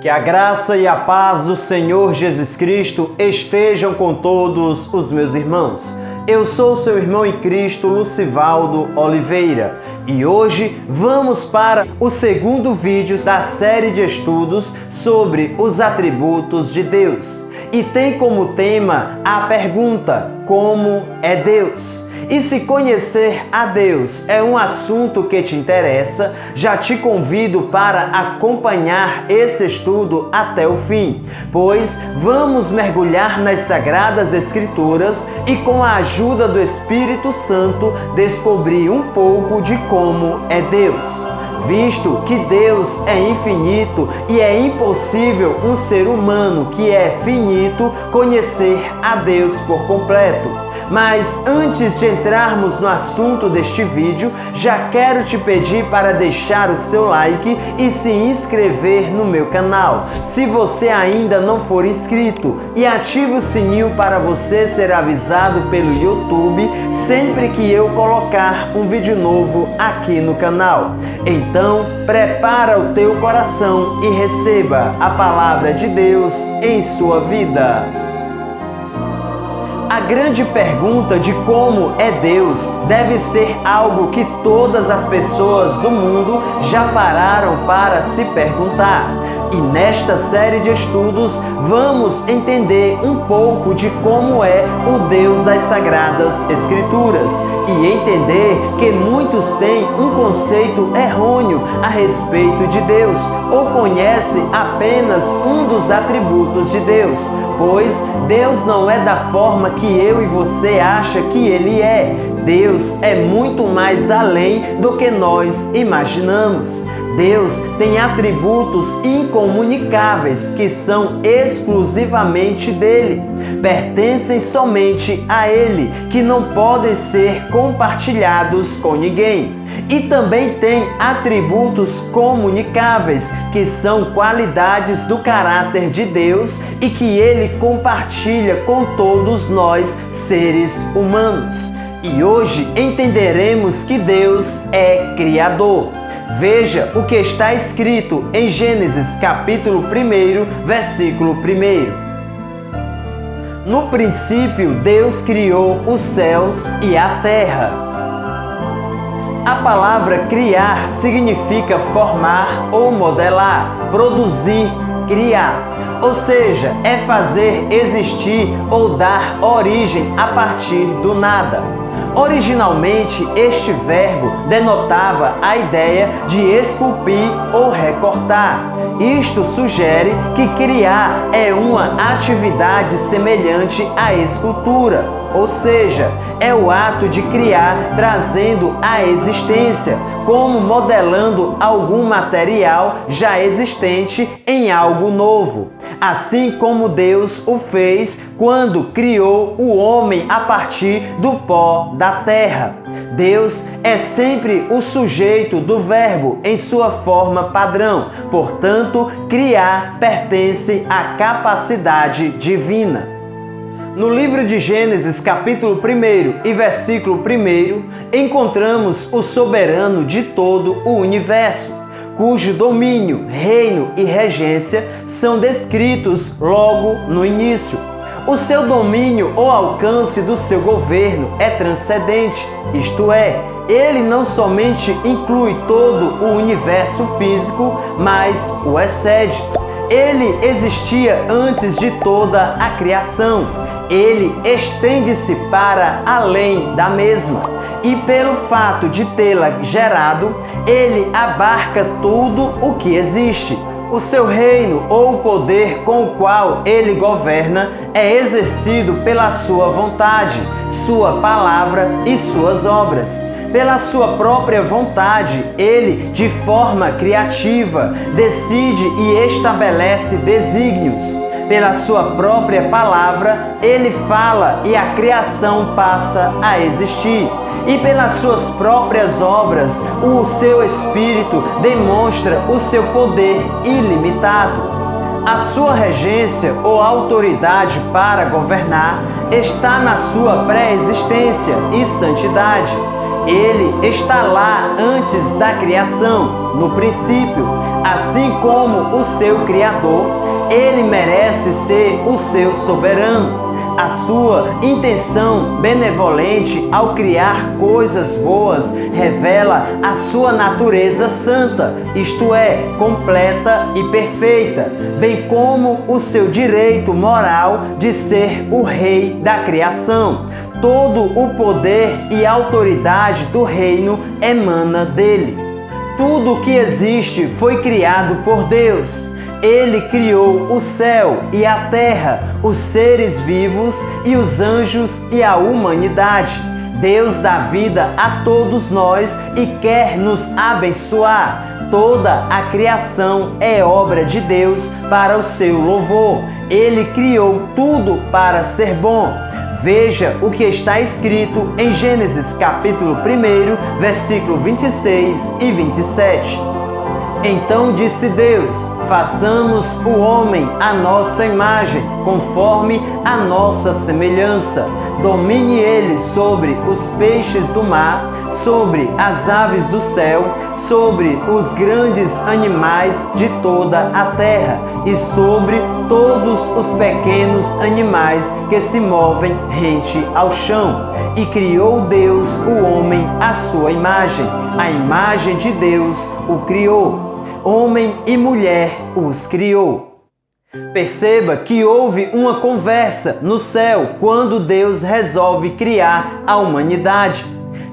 Que a graça e a paz do Senhor Jesus Cristo estejam com todos os meus irmãos. Eu sou seu irmão em Cristo, Lucivaldo Oliveira, e hoje vamos para o segundo vídeo da série de estudos sobre os atributos de Deus. E tem como tema a pergunta: como é Deus? E se conhecer a Deus é um assunto que te interessa, já te convido para acompanhar esse estudo até o fim, pois vamos mergulhar nas Sagradas Escrituras e, com a ajuda do Espírito Santo, descobrir um pouco de como é Deus. Visto que Deus é infinito e é impossível um ser humano que é finito conhecer a Deus por completo. Mas antes de entrarmos no assunto deste vídeo, já quero te pedir para deixar o seu like e se inscrever no meu canal, se você ainda não for inscrito, e ative o sininho para você ser avisado pelo YouTube sempre que eu colocar um vídeo novo aqui no canal. Então, prepara o teu coração e receba a palavra de Deus em sua vida. A grande pergunta de como é Deus deve ser algo que todas as pessoas do mundo já pararam para se perguntar. E nesta série de estudos vamos entender um pouco de como é o Deus das Sagradas Escrituras e entender que muitos têm um conceito errôneo a respeito de Deus ou conhecem apenas um dos atributos de Deus, pois Deus não é da forma que eu e você acha que Ele é. Deus é muito mais além do que nós imaginamos. Deus tem atributos incomunicáveis que são exclusivamente dele, pertencem somente a ele, que não podem ser compartilhados com ninguém. E também tem atributos comunicáveis, que são qualidades do caráter de Deus e que ele compartilha com todos nós, seres humanos. E hoje entenderemos que Deus é Criador. Veja o que está escrito em Gênesis capítulo 1, versículo 1. No princípio, Deus criou os céus e a terra. A palavra criar significa formar ou modelar, produzir, criar. Ou seja, é fazer existir ou dar origem a partir do nada. Originalmente, este verbo denotava a ideia de esculpir ou recortar. Isto sugere que criar é uma atividade semelhante à escultura, ou seja, é o ato de criar trazendo à existência, como modelando algum material já existente em algo novo. Assim como Deus o fez quando criou o homem a partir do pó da terra. Deus é sempre o sujeito do verbo em sua forma padrão, portanto, criar pertence à capacidade divina. No livro de Gênesis, capítulo 1 e versículo 1, encontramos o soberano de todo o universo, cujo domínio, reino e regência são descritos logo no início. O seu domínio ou alcance do seu governo é transcendente, isto é, ele não somente inclui todo o universo físico, mas o excede. Ele existia antes de toda a criação. Ele estende-se para além da mesma. E pelo fato de tê-la gerado, ele abarca tudo o que existe. O seu reino ou o poder com o qual ele governa é exercido pela sua vontade, sua palavra e suas obras. Pela sua própria vontade, ele, de forma criativa, decide e estabelece desígnios. Pela sua própria palavra, ele fala e a criação passa a existir. E pelas suas próprias obras, o seu Espírito demonstra o seu poder ilimitado. A sua regência ou autoridade para governar está na sua pré-existência e santidade. Ele está lá antes da criação, no princípio. Assim como o seu Criador, Ele merece ser o seu soberano. A sua intenção benevolente ao criar coisas boas revela a sua natureza santa, isto é, completa e perfeita, bem como o seu direito moral de ser o rei da criação. Todo o poder e autoridade do reino emana dele. Tudo o que existe foi criado por Deus. Ele criou o céu e a terra, os seres vivos e os anjos e a humanidade. Deus dá vida a todos nós e quer nos abençoar. Toda a criação é obra de Deus para o seu louvor. Ele criou tudo para ser bom. Veja o que está escrito em Gênesis capítulo 1, versículo 26 e 27. Então disse Deus: façamos o homem à nossa imagem, conforme a nossa semelhança. Domine ele sobre os peixes do mar, sobre as aves do céu, sobre os grandes animais de toda a terra e sobre todos os pequenos animais que se movem rente ao chão. E criou Deus o homem à sua imagem. A imagem de Deus o criou. Homem e mulher os criou. Perceba que houve uma conversa no céu quando Deus resolve criar a humanidade.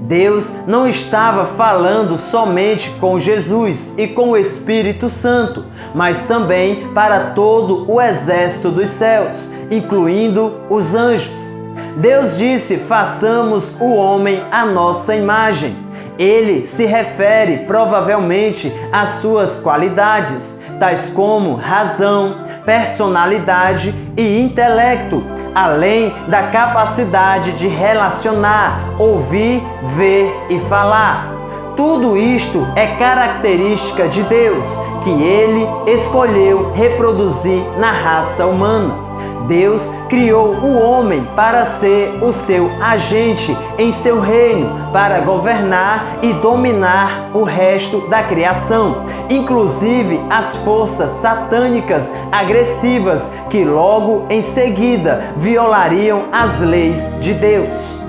Deus não estava falando somente com Jesus e com o Espírito Santo, mas também para todo o exército dos céus, incluindo os anjos. Deus disse: façamos o homem à nossa imagem. Ele se refere provavelmente às suas qualidades, tais como razão, personalidade e intelecto, além da capacidade de relacionar, ouvir, ver e falar. Tudo isto é característica de Deus, que Ele escolheu reproduzir na raça humana. Deus criou o homem para ser o seu agente em seu reino, para governar e dominar o resto da criação, inclusive as forças satânicas agressivas que logo em seguida violariam as leis de Deus.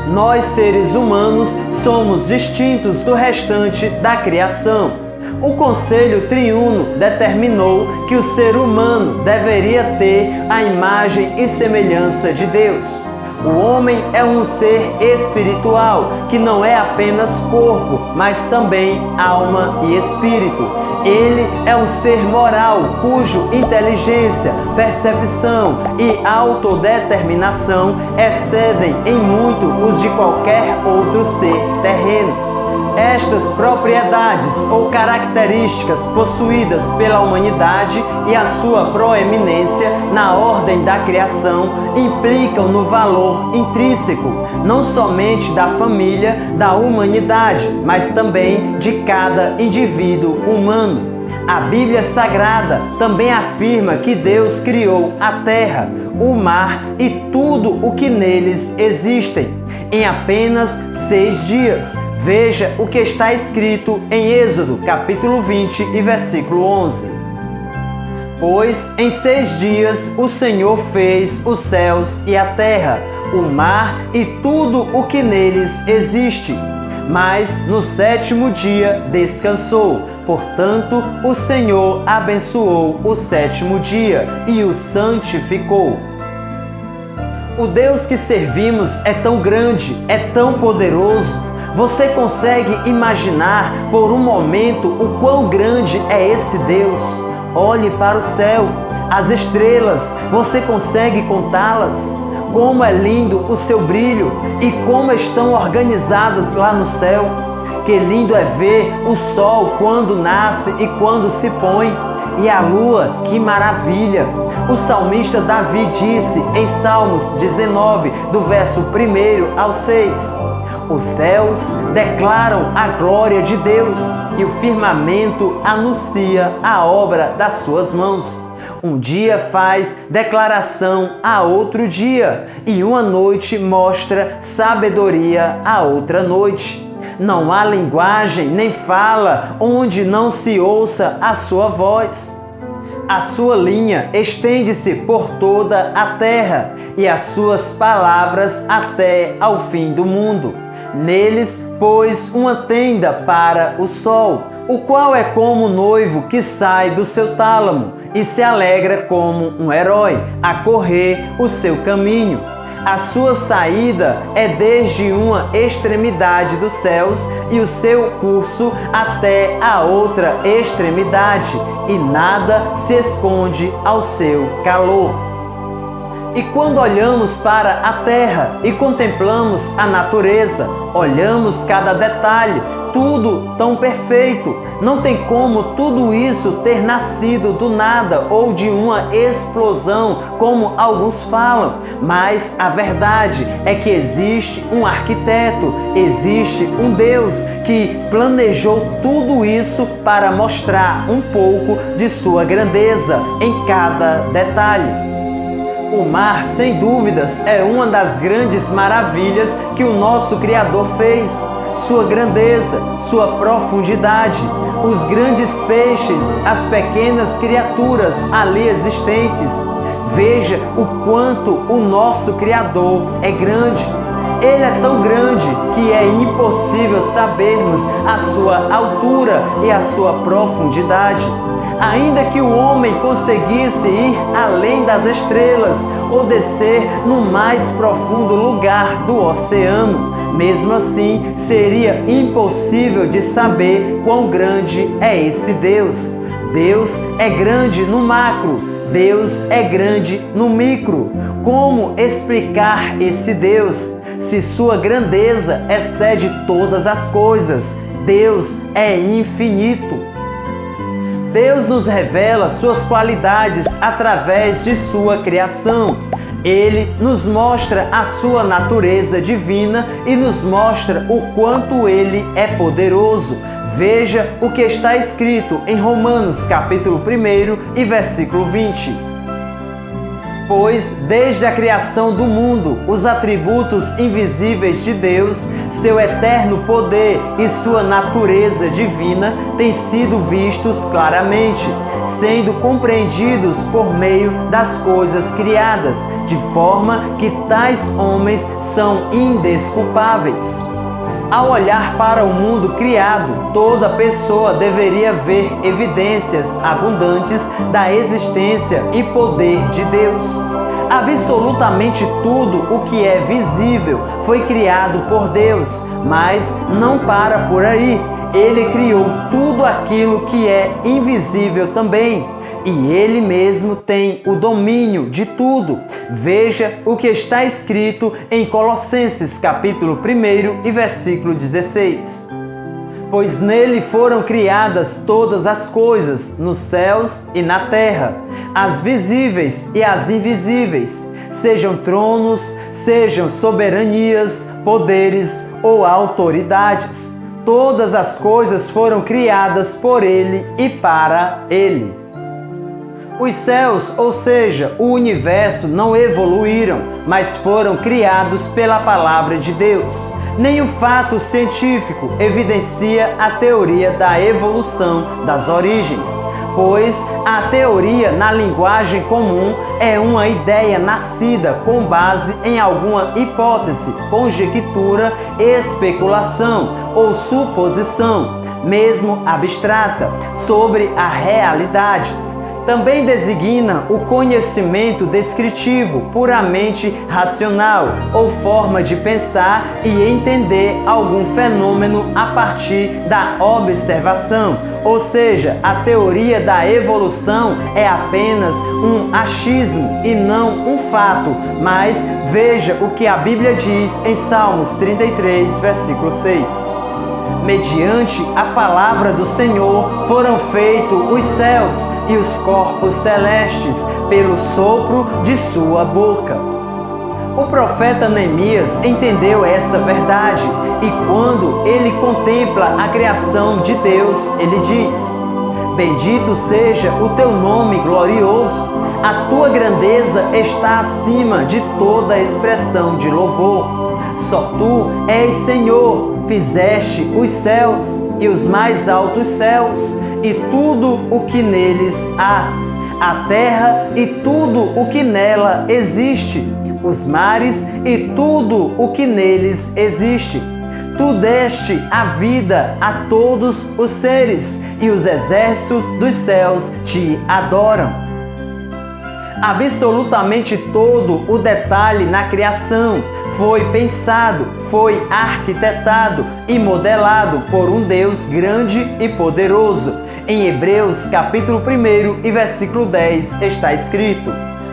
Nós, seres humanos, somos distintos do restante da criação. O Conselho Triuno determinou que o ser humano deveria ter a imagem e semelhança de Deus. O homem é um ser espiritual, que não é apenas corpo, mas também alma e espírito. Ele é um ser moral, cuja inteligência, percepção e autodeterminação excedem em muito os de qualquer outro ser terreno. Estas propriedades ou características possuídas pela humanidade e a sua proeminência na ordem da criação implicam no valor intrínseco, não somente da família da humanidade, mas também de cada indivíduo humano. A Bíblia Sagrada também afirma que Deus criou a terra, o mar e tudo o que neles existem, em apenas 6 dias. Veja o que está escrito em Êxodo, capítulo 20 e versículo 11. Pois em 6 dias o Senhor fez os céus e a terra, o mar e tudo o que neles existe. Mas no 7º dia descansou. Portanto, o Senhor abençoou o 7º dia e o santificou. O Deus que servimos é tão grande, é tão poderoso. Você consegue imaginar por um momento o quão grande é esse Deus? Olhe para o céu, as estrelas, você consegue contá-las? Como é lindo o seu brilho e como estão organizadas lá no céu. Que lindo é ver o sol quando nasce e quando se põe. E a lua, que maravilha! O salmista Davi disse em Salmos 19, do verso 1 ao 6: Os céus declaram a glória de Deus e o firmamento anuncia a obra das suas mãos. Um dia faz declaração a outro dia, e uma noite mostra sabedoria a outra noite. Não há linguagem nem fala onde não se ouça a sua voz. A sua linha estende-se por toda a terra e as suas palavras até ao fim do mundo. Neles pôs uma tenda para o sol, o qual é como o noivo que sai do seu tálamo e se alegra como um herói a correr o seu caminho. A sua saída é desde uma extremidade dos céus e o seu curso até a outra extremidade, e nada se esconde ao seu calor. E quando olhamos para a terra e contemplamos a natureza, olhamos cada detalhe, tudo tão perfeito. Não tem como tudo isso ter nascido do nada ou de uma explosão, como alguns falam. Mas a verdade é que existe um arquiteto, existe um Deus que planejou tudo isso para mostrar um pouco de sua grandeza em cada detalhe. O mar, sem dúvidas, é uma das grandes maravilhas que o nosso Criador fez. Sua grandeza, sua profundidade, os grandes peixes, as pequenas criaturas ali existentes. Veja o quanto o nosso Criador é grande. Ele é tão grande que é impossível sabermos a sua altura e a sua profundidade. Ainda que o homem conseguisse ir além das estrelas ou descer no mais profundo lugar do oceano, mesmo assim seria impossível de saber quão grande é esse Deus. Deus é grande no macro, Deus é grande no micro. Como explicar esse Deus? Se sua grandeza excede todas as coisas, Deus é infinito. Deus nos revela suas qualidades através de sua criação. Ele nos mostra a sua natureza divina e nos mostra o quanto ele é poderoso. Veja o que está escrito em Romanos capítulo 1 e versículo 20. Pois, desde a criação do mundo, os atributos invisíveis de Deus, seu eterno poder e sua natureza divina têm sido vistos claramente, sendo compreendidos por meio das coisas criadas, de forma que tais homens são indesculpáveis. Ao olhar para o mundo criado, toda pessoa deveria ver evidências abundantes da existência e poder de Deus. Absolutamente tudo o que é visível foi criado por Deus, mas não para por aí. Ele criou tudo aquilo que é invisível também. E Ele mesmo tem o domínio de tudo. Veja o que está escrito em Colossenses capítulo 1 e versículo 16. Pois nele foram criadas todas as coisas, nos céus e na terra, as visíveis e as invisíveis, sejam tronos, sejam soberanias, poderes ou autoridades. Todas as coisas foram criadas por Ele e para Ele. Os céus, ou seja, o universo, não evoluíram, mas foram criados pela palavra de Deus. Nenhum fato científico evidencia a teoria da evolução das origens, pois a teoria na linguagem comum é uma ideia nascida com base em alguma hipótese, conjectura, especulação ou suposição, mesmo abstrata, sobre a realidade. Também designa o conhecimento descritivo, puramente racional, ou forma de pensar e entender algum fenômeno a partir da observação. Ou seja, a teoria da evolução é apenas um achismo e não um fato. Mas veja o que a Bíblia diz em Salmos 33, versículo 6. Mediante a palavra do Senhor foram feitos os céus e os corpos celestes pelo sopro de sua boca. O profeta Neemias entendeu essa verdade e quando ele contempla a criação de Deus, ele diz: Bendito seja o teu nome glorioso. A tua grandeza está acima de toda expressão de louvor. Só tu és Senhor, fizeste os céus e os mais altos céus, e tudo o que neles há, a terra e tudo o que nela existe, os mares e tudo o que neles existe. Tu deste a vida a todos os seres, e os exércitos dos céus te adoram. Absolutamente todo o detalhe na criação foi pensado, foi arquitetado e modelado por um Deus grande e poderoso. Em Hebreus capítulo 1 e versículo 10 está escrito: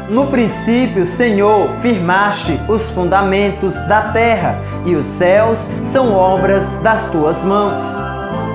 No princípio, Senhor, firmaste os fundamentos da terra, e os céus são obras das tuas mãos.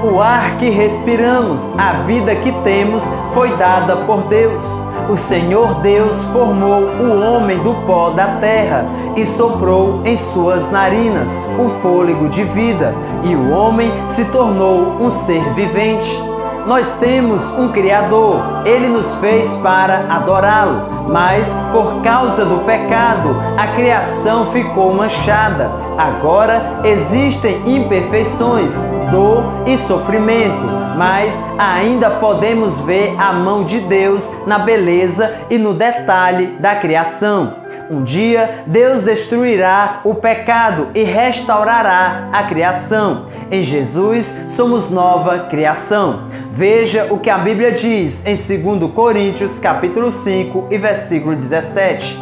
O ar que respiramos, a vida que temos, foi dada por Deus. O Senhor Deus formou o homem do pó da terra e soprou em suas narinas o fôlego de vida, e o homem se tornou um ser vivente. Nós temos um Criador, Ele nos fez para adorá-lo, mas por causa do pecado, a criação ficou manchada. Agora existem imperfeições, dor e sofrimento, mas ainda podemos ver a mão de Deus na beleza e no detalhe da criação. Um dia, Deus destruirá o pecado e restaurará a criação. Em Jesus, somos nova criação. Veja o que a Bíblia diz em 2 Coríntios, capítulo 5 e versículo 17.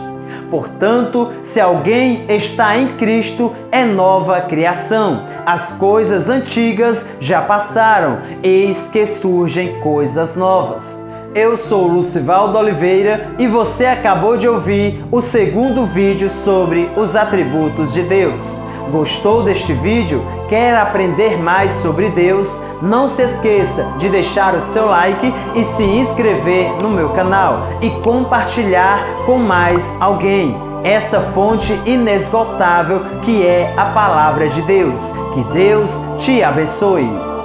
Portanto, se alguém está em Cristo, é nova criação. As coisas antigas já passaram, eis que surgem coisas novas. Eu sou Lucivaldo Oliveira e você acabou de ouvir o segundo vídeo sobre os atributos de Deus. Gostou deste vídeo? Quer aprender mais sobre Deus? Não se esqueça de deixar o seu like e se inscrever no meu canal e compartilhar com mais alguém. Essa fonte inesgotável que é a Palavra de Deus. Que Deus te abençoe.